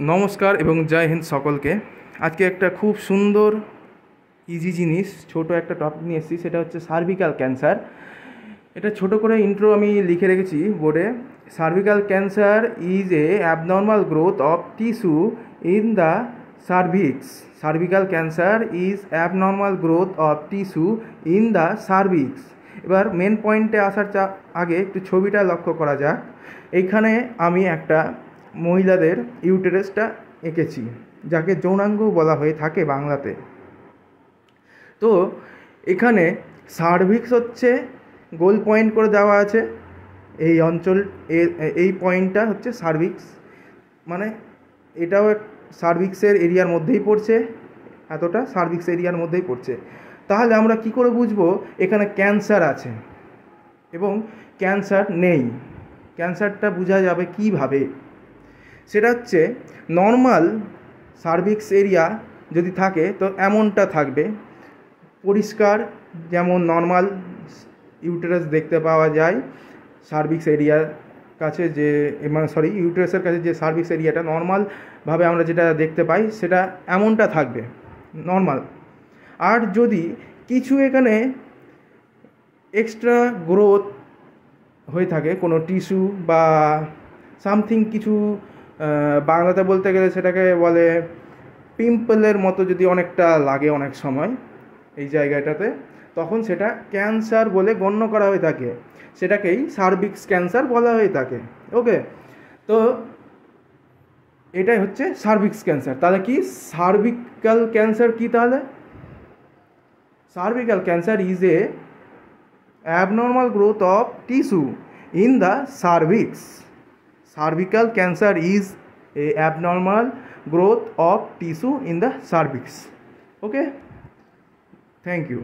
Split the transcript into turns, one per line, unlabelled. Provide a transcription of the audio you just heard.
নমস্কার এবং জয় হিন্দ সকলকে। আজকে একটা খুব সুন্দর ইজি জিনিস, ছোট একটা টপিক নিয়ে এসেছি, সেটা হচ্ছে সার্ভিক্যাল ক্যান্সার। এটা ছোট করে ইন্ট্রো আমি লিখে রেখেছি বোর্ডে। Cervical cancer is a abnormal growth of tissue in the cervix. Cervical cancer is abnormal growth of tissue in the cervix. এবার মেন পয়েন্টে আসার আগে একটু ছবিটা লক্ষ্য করা যাক। এইখানে আমি একটা মহিলাদের ইউটেরাসটা এঁকেছি, যাকে যৌনাঙ্গ বলা হয়ে থাকে বাংলাতে। তো এখানে সার্ভিক্স হচ্ছে গোল পয়েন্ট করে দেওয়া আছে, এই অঞ্চল এই পয়েন্টটা হচ্ছে সার্ভিক্স, মানে এটাও সার্ভিক্সের এরিয়ার মধ্যেই পড়ছে, এতটা সার্ভিক্স এরিয়ার মধ্যেই পড়ছে। তাহলে আমরা কি করে বুঝবো এখানে ক্যান্সার আছে এবং ক্যান্সার নেই? ক্যান্সারটা বোঝা যাবে কিভাবে? সেটা হচ্ছে নর্মাল সার্ভিক্স এরিয়া যদি থাকে তো এমনটা থাকবে, পরিষ্কার, যেমন নর্মাল ইউটেরাস দেখতে পাওয়া যায়। সার্ভিক্স এরিয়ার কাছে যে ইউটেরাসের কাছে যে সার্ভিক্স এরিয়াটা নর্মালভাবে আমরা যেটা দেখতে পাই সেটা এমনটা থাকবে নর্মাল। আর যদি কিছু এখানে এক্সট্রা গ্রোথ হয়ে থাকে, কোনো টিস্যু বা সামথিং কিছু, বাংলাতে বলতে গেলে সেটাকে বলে পিম্পলের মতো, যদি অনেকটা লাগে অনেক সময় এই জায়গাটাতে, তখন সেটা ক্যান্সার বলে গণ্য করা হয়ে থাকে, সেটাকেই সার্ভিক্স ক্যান্সার বলা হয়ে থাকে। ওকে, তো এটাই হচ্ছে সার্ভিক্স ক্যান্সার। তাহলে কি সার্ভিক্যাল ক্যান্সার কি? তাহলে cervical cancer is a abnormal growth of tissue in the cervix. Cervical cancer is a abnormal growth of tissue in the cervix. Okay, thank you.